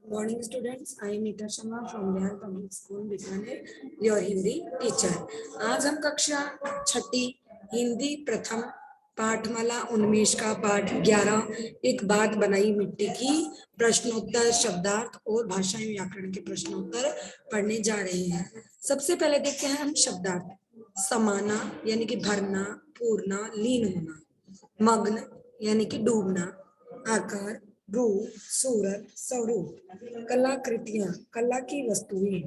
Morning students, I am Nita Sharma from Bihar Public School Bikaner, your Hindi teacher. आज हम कक्षा छठी हिंदी प्रथम पाठमाला उन्मेष का पाठ 11 एक बात बनाई मिट्टी की प्रश्नोत्तर शब्दार्थ और भाषा एवं व्याकरण के प्रश्नोत्तर पढ़ने जा रहे हैं। सबसे पहले देखते हैं हम शब्दार्थ। समाना यानी कि भरना, पूरना, लीन होना। मग्न यानी कि डूबना। आकार, रूप, सूरत, स्वरूप। कलाकृतियां, कला की वस्तुएं।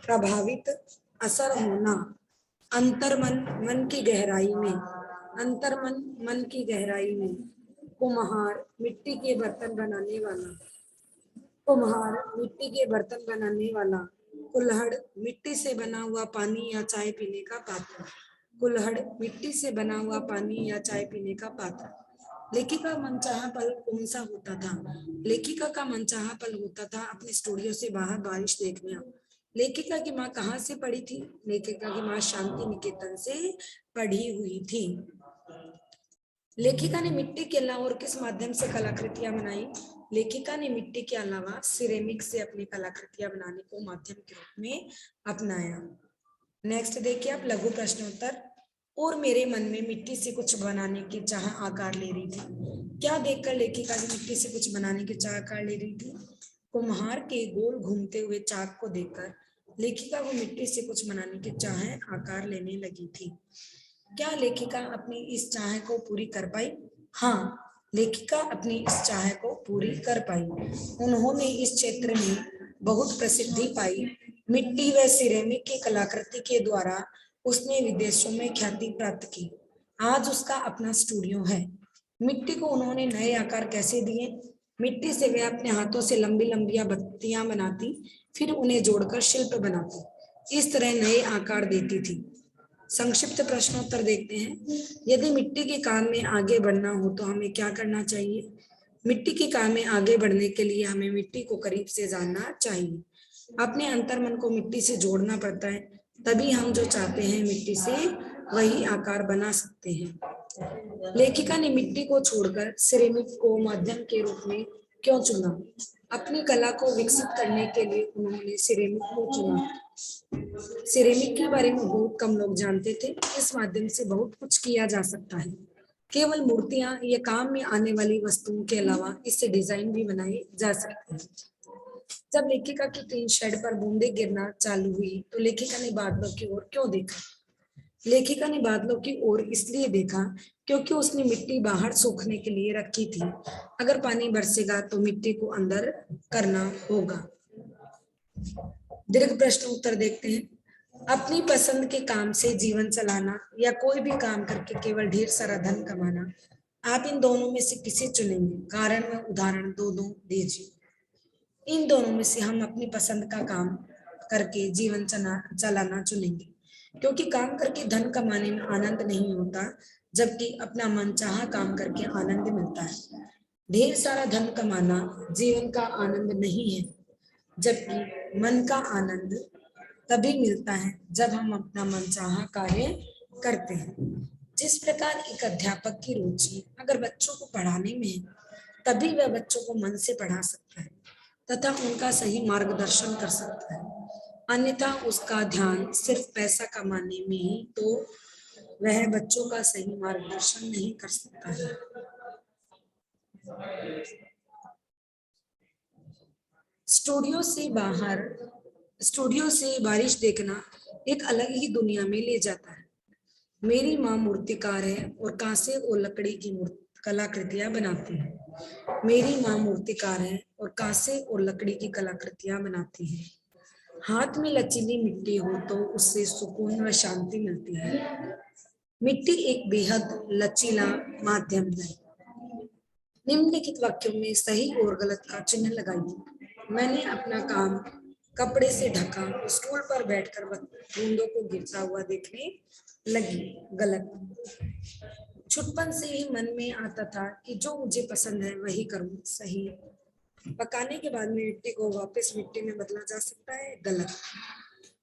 प्रभावित, असर होना। अंतर्मन, मन की गहराई में। अंतर्मन, मन की गहराई में। कुम्हार, मिट्टी के बर्तन बनाने वाला। कुम्हार, मिट्टी के बर्तन बनाने वाला। कुल्हड़, मिट्टी से बना हुआ पानी या चाय पीने का पात्र। कुल्हड़, मिट्टी से बना हुआ पानी या चाय पीने का पात्र। लेखिका का मनचाहा पल कौन सा होता था? लेखिका का मनचाहा पल होता था अपने स्टूडियो से बाहर बारिश देखना। लेखिका की माँ कहाँ से पढ़ी थी? लेखिका की माँ शांति निकेतन से पढ़ी हुई थी। लेखिका ने मिट्टी के अलावा और किस माध्यम से कलाकृतियां बनाई? लेखिका ने मिट्टी के अलावा सिरेमिक से अपनी कलाकृतियां बनाने को माध्यम के रूप में अपनाया। नेक्स्ट देखिए आप लघु प्रश्नोत्तर। और मेरे मन में मिट्टी से कुछ बनाने की चाह आकार ले रही थी। क्या देखकर लेखिका की मिट्टी से कुछ बनाने की चाह आकार ले रही थी? कुम्हार के गोल घूमते हुए चाक को देखकर लेखिका को मिट्टी से कुछ बनाने की चाह आकार लेने लगी थी। क्या लेखिका अपनी इस चाह को पूरी कर पाई? हाँ, लेखिका अपनी इस चाह को पूरी कर पाई। उन्होंने इस क्षेत्र में बहुत प्रसिद्धि पाई। मिट्टी व सिरेमिक की कलाकृति के द्वारा उसने विदेशों में ख्याति प्राप्त की। आज उसका अपना स्टूडियो है। मिट्टी को उन्होंने नए आकार कैसे दिए? मिट्टी से वे अपने हाथों से लंबी लंबी बत्तियां बनाती, फिर उन्हें जोड़कर शिल्प बनाती, इस तरह नए आकार देती थी। संक्षिप्त प्रश्नोत्तर देखते हैं। यदि मिट्टी के काम में आगे बढ़ना हो तो हमें क्या करना चाहिए? मिट्टी के काम में आगे बढ़ने के लिए हमें मिट्टी को करीब से जानना चाहिए। अपने अंतर्मन को मिट्टी से जोड़ना पड़ता है, तभी हम जो चाहते हैं मिट्टी से वही आकार बना सकते हैं। लेखिका ने मिट्टी को छोड़कर सिरेमिक को माध्यम के रूप में क्यों चुना? अपनी कला को विकसित करने के लिए उन्होंने सिरेमिक को चुना। सिरेमिक के बारे में बहुत कम लोग जानते थे। इस माध्यम से बहुत कुछ किया जा सकता है। केवल मूर्तियां या काम में आने वाली वस्तुओं के अलावा इससे डिजाइन भी बनाए जा सकते हैं। जब लेखिका की टीन शेड पर बूंदे गिरना चालू हुई तो लेखिका ने बादलों की ओर क्यों देखा? लेखिका ने बादलों की ओर इसलिए देखा क्योंकि उसने मिट्टी बाहर सूखने के लिए रखी थी। अगर पानी बरसेगा तो मिट्टी को अंदर करना होगा। दीर्घ प्रश्न उत्तर देखते हैं। अपनी पसंद के काम से जीवन चलाना या कोई भी काम करके केवल ढेर सारा धन कमाना, आप इन दोनों में से किसे चुनेंगे? कारण व उदाहरण दोनों दीजिए। इन दोनों में से हम अपनी पसंद का काम करके जीवन चलाना चुनेंगे, क्योंकि काम करके धन कमाने में आनंद नहीं होता, जबकि अपना मनचाहा काम करके आनंद मिलता है। ढेर सारा धन कमाना जीवन का आनंद नहीं है, जबकि मन का आनंद तभी मिलता है जब हम अपना मनचाहा कार्य करते हैं। जिस प्रकार एक अध्यापक की रुचि अगर बच्चों को पढ़ाने में है, तभी वह बच्चों को मन से पढ़ा सकता है तथा उनका सही मार्गदर्शन कर सकता है। अन्यथा उसका ध्यान सिर्फ पैसा कमाने में ही तो वह बच्चों का सही मार्गदर्शन नहीं कर सकता है। स्टूडियो से बारिश देखना एक अलग ही दुनिया में ले जाता है। मेरी माँ मूर्तिकार है और कांसे और लकड़ी की कलाकृतियां बनाती है। मेरी माँ मूर्तिकार है और कांसे और लकड़ी की कलाकृतियां बनाती है। हाथ में लचीली मिट्टी हो तो उससे सुकून व शांति मिलती है। मिट्टी एक बेहद लचीला माध्यम है। निम्नलिखित वाक्यों में सही और गलत का चिन्ह लगाइए। मैंने अपना काम कपड़े से ढका, स्टूल पर बैठकर बूंदों को गिरता हुआ देखने लगी। गलत। छुटपन से ही मन में आता था कि जो मुझे पसंद है वही करूं। सही। पकाने के बाद में मिट्टी को वापस मिट्टी में बदला जा सकता है। गलत।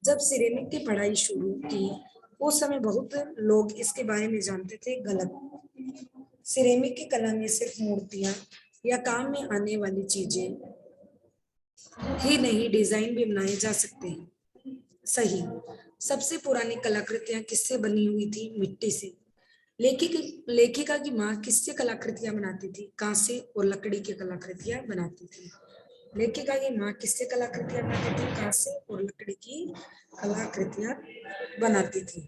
जब सिरेमिक की पढ़ाई शुरू की उस समय बहुत लोग इसके बारे में जानते थे। गलत। सिरेमिक की कला में सिर्फ मूर्तियां या काम में आने वाली चीजें ही नहीं डिजाइन भी बनाए जा सकते हैं। सही। सबसे पुरानी कलाकृतियां किससे बनी हुई थी? मिट्टी से। लेखिका की माँ किससे कलाकृतियां बनाती थी? कांसे और लकड़ी की कलाकृतियां बनाती थी। लेखिका की माँ किससे कलाकृतियां बनाती थी? कांसे और लकड़ी की कलाकृतियां बनाती थी।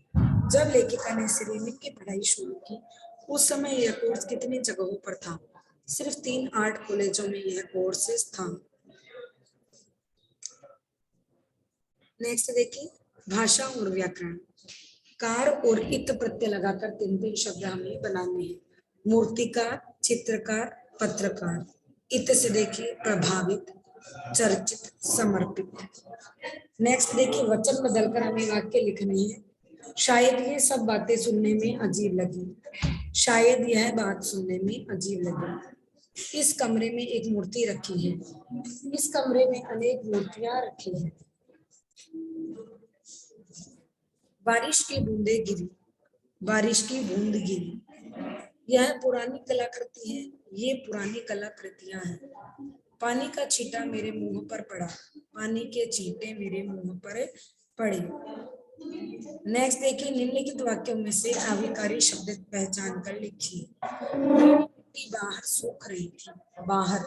जब लेखिका ने सिरेमिक की पढ़ाई शुरू की उस समय यह कोर्स कितनी जगहों पर था? सिर्फ 3 आर्ट कॉलेजों में यह कोर्सेज था। नेक्स्ट देखिए, भाषा और व्याकरण। कार और इत प्रत्यय लगाकर 3 शब्द हमें बनाने हैं। मूर्तिकार, चित्रकार, पत्रकार। इत से देखिए प्रभावित, चर्चित, समर्पित। नेक्स्ट देखिए, वचन बदलकर हमें वाक्य लिखने हैं। शायद ये सब बातें सुनने में अजीब लगी। शायद यह बात सुनने में अजीब लगी। इस कमरे में एक मूर्ति रखी है। इस कमरे में अनेक मूर्तियां रखी हैं। बारिश की बूंदें गिरी। बारिश की बूंद गिरी। यह पुरानी कलाकृति है। ये पुरानी कलाकृतियां हैं। पानी का छींटा मेरे मुंह पर पड़ा। पानी के छींटे मेरे मुंह पर पड़े। नेक्स्ट देखिए, निम्नलिखित वाक्यों में से आविकारी शब्द पहचान कर लिखिए। मिट्टी बाहर सूख रही थी। बाहर।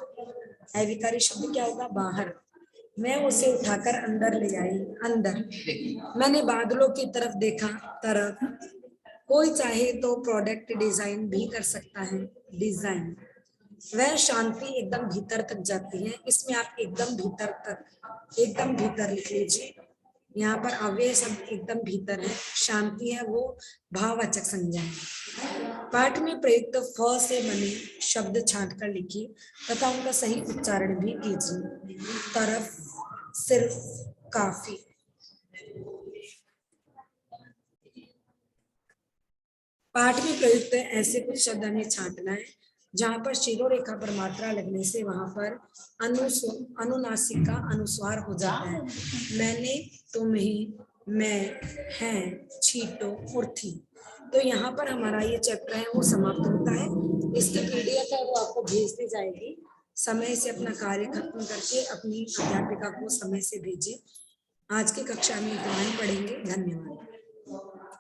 आविकारी शब्द क्या होगा? बाहर। मैं उसे उठाकर अंदर ले आई। अंदर। मैंने बादलों की तरफ देखा। तरफ। कोई चाहे तो प्रोडक्ट डिजाइन भी कर सकता है। डिजाइन। वह शांति एकदम भीतर तक जाती है। इसमें आप एकदम भीतर तक, एकदम भीतर लिख लीजिए। यहाँ पर अव्यय शब्द एकदम भीतर है। शांति है वो भाववाचक संज्ञा है। पाठ में प्रयुक्त फ से बने शब्द छांट कर लिखिए तथा उनका सही उच्चारण भी कीजिए। तरफ, सिर्फ, काफी। पाठ में प्रयुक्त ऐसे कुछ शब्द हमें छांटना है जहां पर शिरोरेखा पर मात्रा लगने से वहां पर अनुनासिक का अनुस्वार हो जाता है। मैंने, तुम ही, मैं, हैं, छीटो और थी। तो यहाँ पर हमारा ये चैप्टर है वो समाप्त होता है। इसकी पीडीएफ है वो आपको भेज दी जाएगी। समय से अपना कार्य खत्म करके अपनी अध्यापिका को समय से भेजिए। आज की कक्षा में इतना ही पढ़ेंगे। धन्यवाद।